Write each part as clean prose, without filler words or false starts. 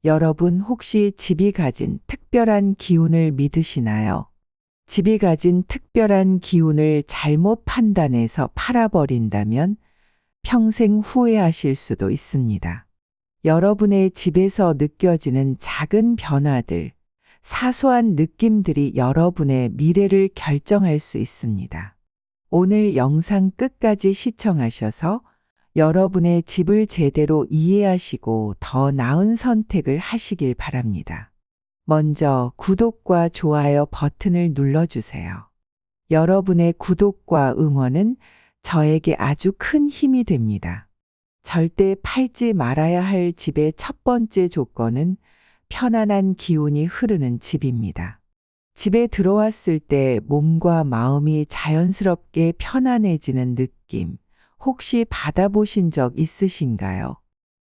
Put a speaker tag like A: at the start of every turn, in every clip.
A: 여러분 혹시 집이 가진 특별한 기운을 믿으시나요? 집이 가진 특별한 기운을 잘못 판단해서 팔아버린다면 평생 후회하실 수도 있습니다. 여러분의 집에서 느껴지는 작은 변화들, 사소한 느낌들이 여러분의 미래를 결정할 수 있습니다. 오늘 영상 끝까지 시청하셔서 여러분의 집을 제대로 이해하시고 더 나은 선택을 하시길 바랍니다. 먼저 구독과 좋아요 버튼을 눌러주세요. 여러분의 구독과 응원은 저에게 아주 큰 힘이 됩니다. 절대 팔지 말아야 할 집의 첫 번째 조건은 편안한 기운이 흐르는 집입니다. 집에 들어왔을 때 몸과 마음이 자연스럽게 편안해지는 느낌, 혹시 받아보신 적 있으신가요?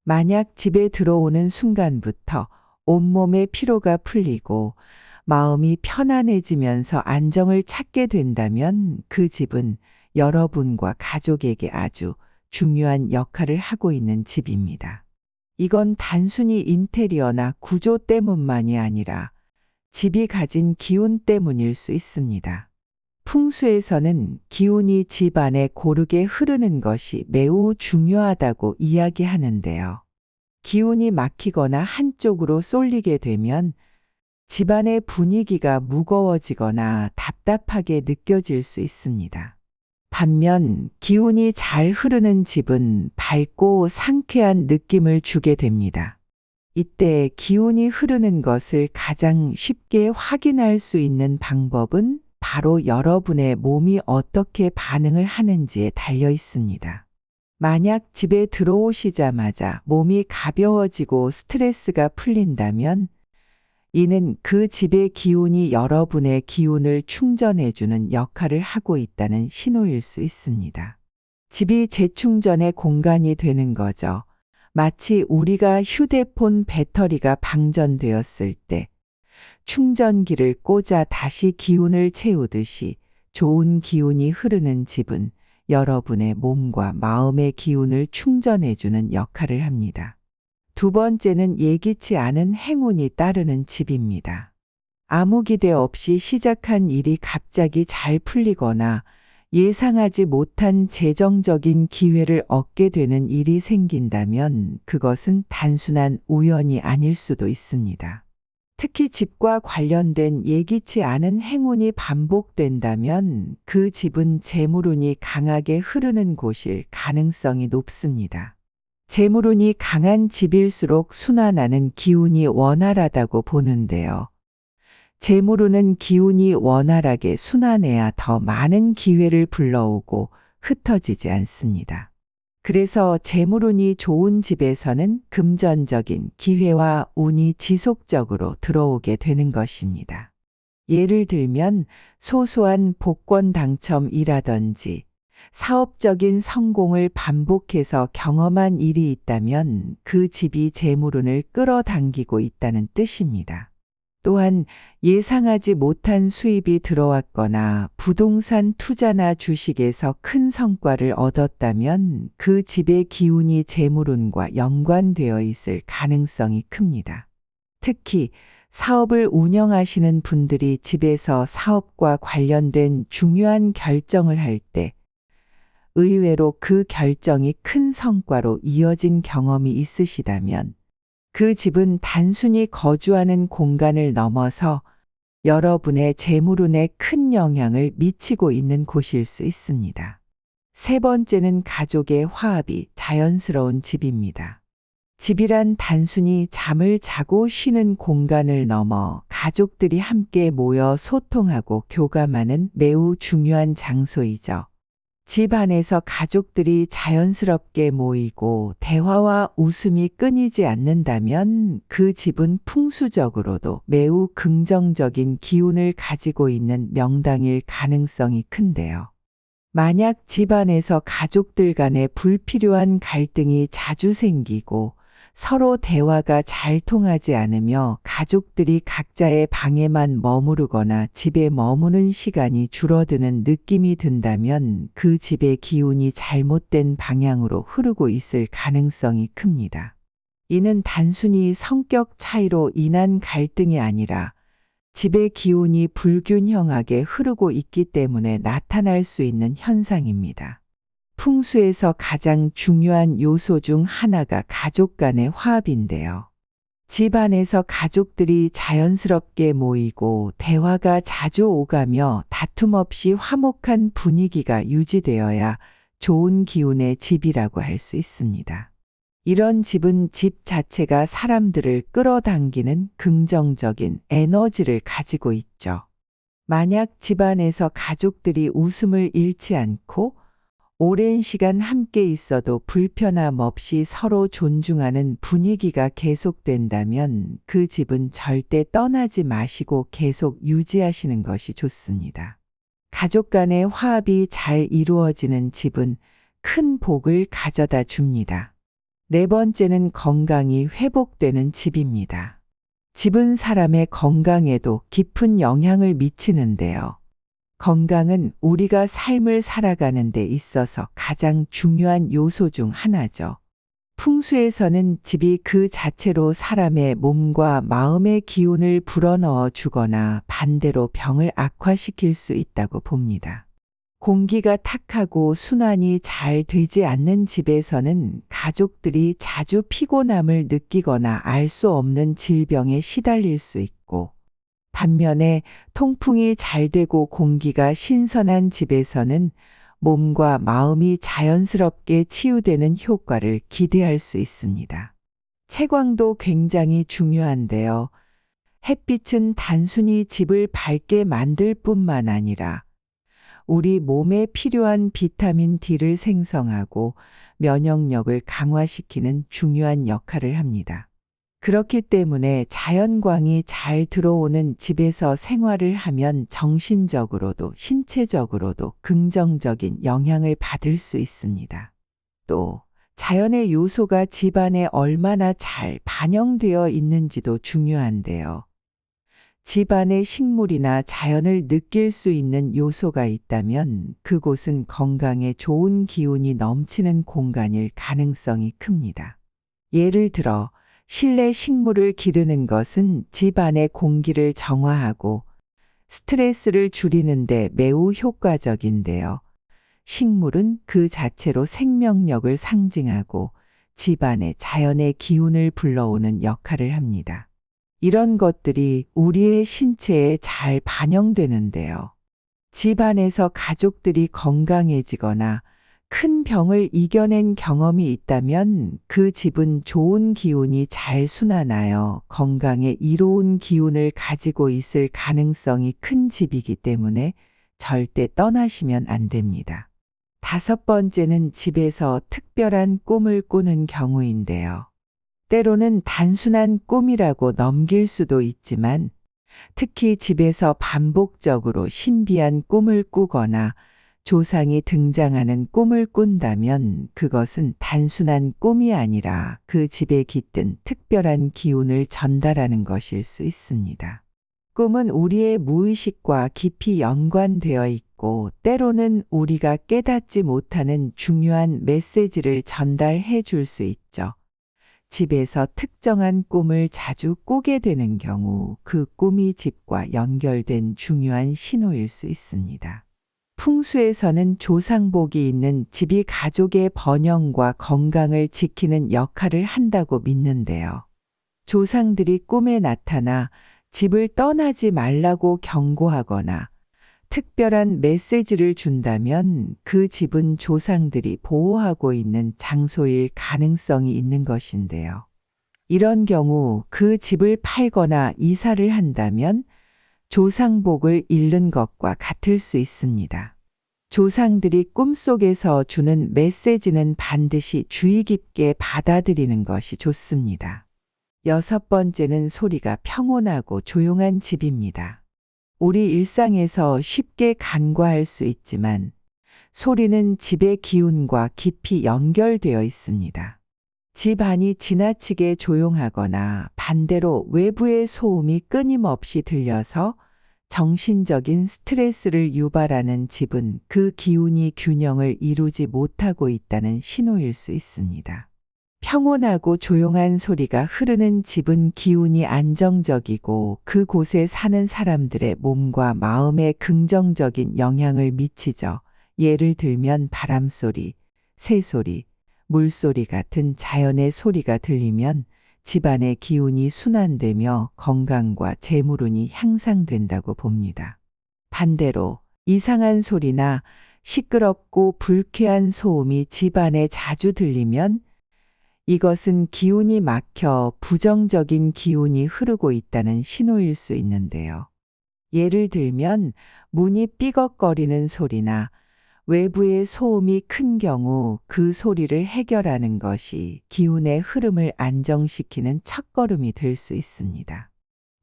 A: 만약 집에 들어오는 순간부터 온몸의 피로가 풀리고 마음이 편안해지면서 안정을 찾게 된다면 그 집은 여러분과 가족에게 아주 중요한 역할을 하고 있는 집입니다. 이건 단순히 인테리어나 구조 때문만이 아니라 집이 가진 기운 때문일 수 있습니다. 풍수에서는 기운이 집 안에 고르게 흐르는 것이 매우 중요하다고 이야기하는데요. 기운이 막히거나 한쪽으로 쏠리게 되면 집안의 분위기가 무거워지거나 답답하게 느껴질 수 있습니다. 반면 기운이 잘 흐르는 집은 밝고 상쾌한 느낌을 주게 됩니다. 이때 기운이 흐르는 것을 가장 쉽게 확인할 수 있는 방법은 바로 여러분의 몸이 어떻게 반응을 하는지에 달려 있습니다. 만약 집에 들어오시자마자 몸이 가벼워지고 스트레스가 풀린다면 이는 그 집의 기운이 여러분의 기운을 충전해주는 역할을 하고 있다는 신호일 수 있습니다. 집이 재충전의 공간이 되는 거죠. 마치 우리가 휴대폰 배터리가 방전되었을 때 충전기를 꽂아 다시 기운을 채우듯이 좋은 기운이 흐르는 집은 여러분의 몸과 마음의 기운을 충전해주는 역할을 합니다. 두 번째는 예기치 않은 행운이 따르는 집입니다. 아무 기대 없이 시작한 일이 갑자기 잘 풀리거나 예상하지 못한 재정적인 기회를 얻게 되는 일이 생긴다면 그것은 단순한 우연이 아닐 수도 있습니다. 특히 집과 관련된 예기치 않은 행운이 반복된다면 그 집은 재물운이 강하게 흐르는 곳일 가능성이 높습니다. 재물운이 강한 집일수록 순환하는 기운이 원활하다고 보는데요. 재물운은 기운이 원활하게 순환해야 더 많은 기회를 불러오고 흩어지지 않습니다. 그래서 재물운이 좋은 집에서는 금전적인 기회와 운이 지속적으로 들어오게 되는 것입니다. 예를 들면 소소한 복권 당첨이라든지 사업적인 성공을 반복해서 경험한 일이 있다면 그 집이 재물운을 끌어당기고 있다는 뜻입니다. 또한 예상하지 못한 수입이 들어왔거나 부동산 투자나 주식에서 큰 성과를 얻었다면 그 집의 기운이 재물운과 연관되어 있을 가능성이 큽니다. 특히 사업을 운영하시는 분들이 집에서 사업과 관련된 중요한 결정을 할 때 의외로 그 결정이 큰 성과로 이어진 경험이 있으시다면 그 집은 단순히 거주하는 공간을 넘어서 여러분의 재물운에 큰 영향을 미치고 있는 곳일 수 있습니다. 세 번째는 가족의 화합이 자연스러운 집입니다. 집이란 단순히 잠을 자고 쉬는 공간을 넘어 가족들이 함께 모여 소통하고 교감하는 매우 중요한 장소이죠. 집 안에서 가족들이 자연스럽게 모이고 대화와 웃음이 끊이지 않는다면 그 집은 풍수적으로도 매우 긍정적인 기운을 가지고 있는 명당일 가능성이 큰데요. 만약 집 안에서 가족들 간에 불필요한 갈등이 자주 생기고 서로 대화가 잘 통하지 않으며 가족들이 각자의 방에만 머무르거나 집에 머무는 시간이 줄어드는 느낌이 든다면 그 집의 기운이 잘못된 방향으로 흐르고 있을 가능성이 큽니다. 이는 단순히 성격 차이로 인한 갈등이 아니라 집의 기운이 불균형하게 흐르고 있기 때문에 나타날 수 있는 현상입니다. 풍수에서 가장 중요한 요소 중 하나가 가족 간의 화합인데요. 집 안에서 가족들이 자연스럽게 모이고 대화가 자주 오가며 다툼 없이 화목한 분위기가 유지되어야 좋은 기운의 집이라고 할 수 있습니다. 이런 집은 집 자체가 사람들을 끌어당기는 긍정적인 에너지를 가지고 있죠. 만약 집안에서 가족들이 웃음을 잃지 않고 오랜 시간 함께 있어도 불편함 없이 서로 존중하는 분위기가 계속된다면 그 집은 절대 떠나지 마시고 계속 유지하시는 것이 좋습니다. 가족 간의 화합이 잘 이루어지는 집은 큰 복을 가져다 줍니다. 네 번째는 건강이 회복되는 집입니다. 집은 사람의 건강에도 깊은 영향을 미치는데요. 건강은 우리가 삶을 살아가는 데 있어서 가장 중요한 요소 중 하나죠. 풍수에서는 집이 그 자체로 사람의 몸과 마음의 기운을 불어넣어 주거나 반대로 병을 악화시킬 수 있다고 봅니다. 공기가 탁하고 순환이 잘 되지 않는 집에서는 가족들이 자주 피곤함을 느끼거나 알 수 없는 질병에 시달릴 수 있고, 반면에 통풍이 잘 되고 공기가 신선한 집에서는 몸과 마음이 자연스럽게 치유되는 효과를 기대할 수 있습니다. 채광도 굉장히 중요한데요. 햇빛은 단순히 집을 밝게 만들 뿐만 아니라 우리 몸에 필요한 비타민 D를 생성하고 면역력을 강화시키는 중요한 역할을 합니다. 그렇기 때문에 자연광이 잘 들어오는 집에서 생활을 하면 정신적으로도 신체적으로도 긍정적인 영향을 받을 수 있습니다. 또 자연의 요소가 집안에 얼마나 잘 반영되어 있는지도 중요한데요. 집안에 식물이나 자연을 느낄 수 있는 요소가 있다면 그곳은 건강에 좋은 기운이 넘치는 공간일 가능성이 큽니다. 예를 들어 실내 식물을 기르는 것은 집안의 공기를 정화하고 스트레스를 줄이는 데 매우 효과적인데요. 식물은 그 자체로 생명력을 상징하고 집안에 자연의 기운을 불러오는 역할을 합니다. 이런 것들이 우리의 신체에 잘 반영되는데요. 집안에서 가족들이 건강해지거나 큰 병을 이겨낸 경험이 있다면 그 집은 좋은 기운이 잘 순환하여 건강에 이로운 기운을 가지고 있을 가능성이 큰 집이기 때문에 절대 떠나시면 안 됩니다. 다섯 번째는 집에서 특별한 꿈을 꾸는 경우인데요. 때로는 단순한 꿈이라고 넘길 수도 있지만 특히 집에서 반복적으로 신비한 꿈을 꾸거나 조상이 등장하는 꿈을 꾼다면 그것은 단순한 꿈이 아니라 그 집에 깃든 특별한 기운을 전달하는 것일 수 있습니다. 꿈은 우리의 무의식과 깊이 연관되어 있고 때로는 우리가 깨닫지 못하는 중요한 메시지를 전달해 줄 수 있죠. 집에서 특정한 꿈을 자주 꾸게 되는 경우 그 꿈이 집과 연결된 중요한 신호일 수 있습니다. 풍수에서는 조상복이 있는 집이 가족의 번영과 건강을 지키는 역할을 한다고 믿는데요. 조상들이 꿈에 나타나 집을 떠나지 말라고 경고하거나 특별한 메시지를 준다면 그 집은 조상들이 보호하고 있는 장소일 가능성이 있는 것인데요. 이런 경우 그 집을 팔거나 이사를 한다면 조상복을 잃는 것과 같을 수 있습니다. 조상들이 꿈속에서 주는 메시지는 반드시 주의 깊게 받아들이는 것이 좋습니다. 여섯 번째는 소리가 평온하고 조용한 집입니다. 우리 일상에서 쉽게 간과할 수 있지만 소리는 집의 기운과 깊이 연결되어 있습니다. 집 안이 지나치게 조용하거나 반대로 외부의 소음이 끊임없이 들려서 정신적인 스트레스를 유발하는 집은 그 기운이 균형을 이루지 못하고 있다는 신호일 수 있습니다. 평온하고 조용한 소리가 흐르는 집은 기운이 안정적이고 그곳에 사는 사람들의 몸과 마음에 긍정적인 영향을 미치죠. 예를 들면 바람소리, 새소리, 물소리 같은 자연의 소리가 들리면 집안의 기운이 순환되며 건강과 재물운이 향상된다고 봅니다. 반대로 이상한 소리나 시끄럽고 불쾌한 소음이 집안에 자주 들리면 이것은 기운이 막혀 부정적인 기운이 흐르고 있다는 신호일 수 있는데요. 예를 들면 문이 삐걱거리는 소리나 외부의 소음이 큰 경우 그 소리를 해결하는 것이 기운의 흐름을 안정시키는 첫걸음이 될 수 있습니다.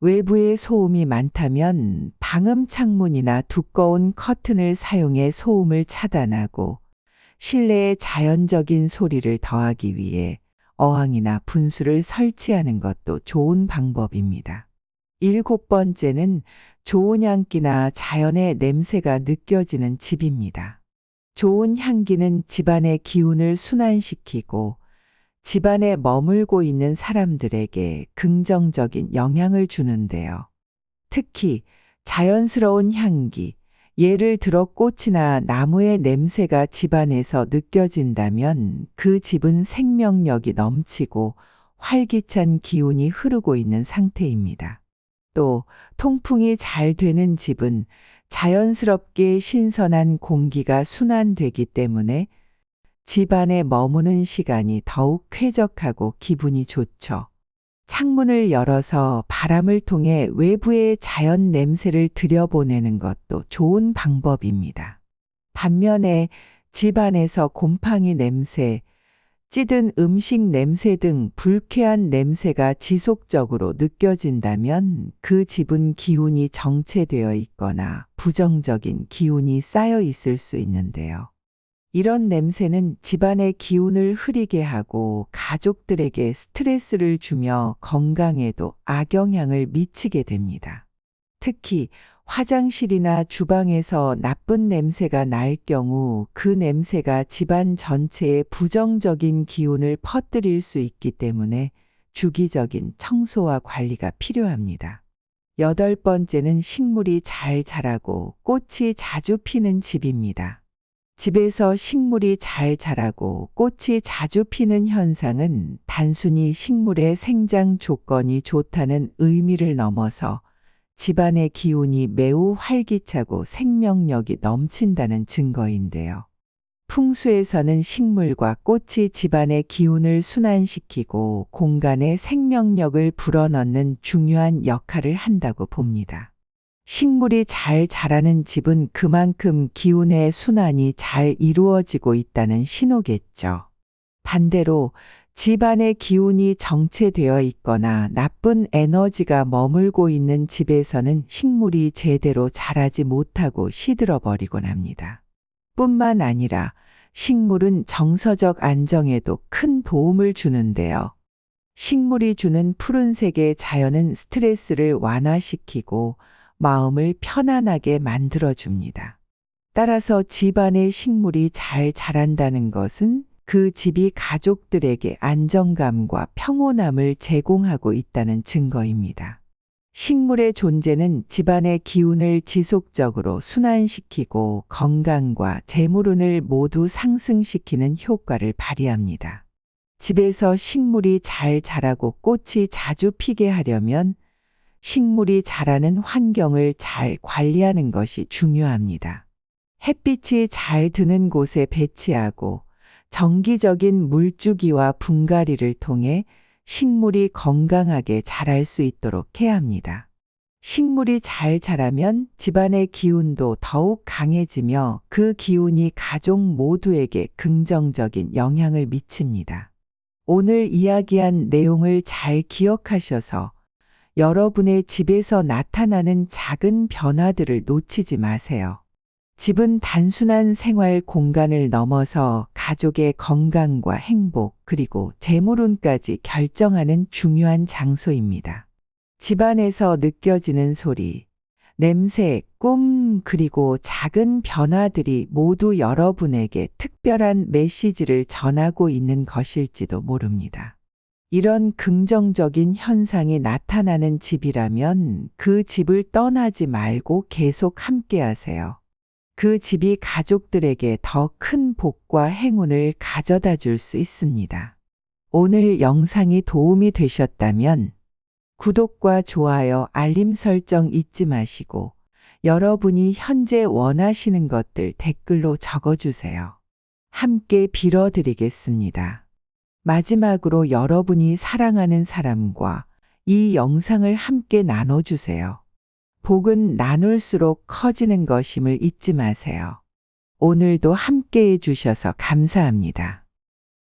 A: 외부의 소음이 많다면 방음 창문이나 두꺼운 커튼을 사용해 소음을 차단하고 실내에 자연적인 소리를 더하기 위해 어항이나 분수를 설치하는 것도 좋은 방법입니다. 7번째는 좋은 향기나 자연의 냄새가 느껴지는 집입니다. 좋은 향기는 집안의 기운을 순환시키고 집안에 머물고 있는 사람들에게 긍정적인 영향을 주는데요. 특히 자연스러운 향기, 예를 들어 꽃이나 나무의 냄새가 집안에서 느껴진다면 그 집은 생명력이 넘치고 활기찬 기운이 흐르고 있는 상태입니다. 또 통풍이 잘 되는 집은 자연스럽게 신선한 공기가 순환되기 때문에 집안에 머무는 시간이 더욱 쾌적하고 기분이 좋죠. 창문을 열어서 바람을 통해 외부의 자연 냄새를 들여보내는 것도 좋은 방법입니다. 반면에 집 안에서 곰팡이 냄새, 찌든 음식 냄새 등 불쾌한 냄새가 지속적으로 느껴진다면 그 집은 기운이 정체되어 있거나 부정적인 기운이 쌓여 있을 수 있는데요. 이런 냄새는 집안의 기운을 흐리게 하고 가족들에게 스트레스를 주며 건강에도 악영향을 미치게 됩니다. 특히 화장실이나 주방에서 나쁜 냄새가 날 경우 그 냄새가 집안 전체에 부정적인 기운을 퍼뜨릴 수 있기 때문에 주기적인 청소와 관리가 필요합니다. 8번째는 식물이 잘 자라고 꽃이 자주 피는 집입니다. 집에서 식물이 잘 자라고 꽃이 자주 피는 현상은 단순히 식물의 생장 조건이 좋다는 의미를 넘어서 집안의 기운이 매우 활기차고 생명력이 넘친다는 증거인데요. 풍수에서는 식물과 꽃이 집안의 기운을 순환시키고 공간에 생명력을 불어넣는 중요한 역할을 한다고 봅니다. 식물이 잘 자라는 집은 그만큼 기운의 순환이 잘 이루어지고 있다는 신호겠죠. 반대로 집안의 기운이 정체되어 있거나 나쁜 에너지가 머물고 있는 집에서는 식물이 제대로 자라지 못하고 시들어 버리곤 합니다. 뿐만 아니라 식물은 정서적 안정에도 큰 도움을 주는데요. 식물이 주는 푸른색의 자연은 스트레스를 완화시키고 마음을 편안하게 만들어줍니다. 따라서 집안의 식물이 잘 자란다는 것은 그 집이 가족들에게 안정감과 평온함을 제공하고 있다는 증거입니다. 식물의 존재는 집안의 기운을 지속적으로 순환시키고 건강과 재물운을 모두 상승시키는 효과를 발휘합니다. 집에서 식물이 잘 자라고 꽃이 자주 피게 하려면 식물이 자라는 환경을 잘 관리하는 것이 중요합니다. 햇빛이 잘 드는 곳에 배치하고 정기적인 물주기와 분갈이를 통해 식물이 건강하게 자랄 수 있도록 해야 합니다. 식물이 잘 자라면 집안의 기운도 더욱 강해지며 그 기운이 가족 모두에게 긍정적인 영향을 미칩니다. 오늘 이야기한 내용을 잘 기억하셔서 여러분의 집에서 나타나는 작은 변화들을 놓치지 마세요. 집은 단순한 생활 공간을 넘어서 가족의 건강과 행복 그리고 재물운까지 결정하는 중요한 장소입니다. 집안에서 느껴지는 소리, 냄새, 꿈, 큰 그리고 작은 변화들이 모두 여러분에게 특별한 메시지를 전하고 있는 것일지도 모릅니다. 이런 긍정적인 현상이 나타나는 집이라면 그 집을 떠나지 말고 계속 함께 하세요. 그 집이 가족들에게 더 큰 복과 행운을 가져다 줄 수 있습니다. 오늘 영상이 도움이 되셨다면 구독과 좋아요, 알림 설정 잊지 마시고 여러분이 현재 원하시는 것들 댓글로 적어주세요. 함께 빌어드리겠습니다. 마지막으로 여러분이 사랑하는 사람과 이 영상을 함께 나눠주세요. 복은 나눌수록 커지는 것임을 잊지 마세요. 오늘도 함께 해주셔서 감사합니다.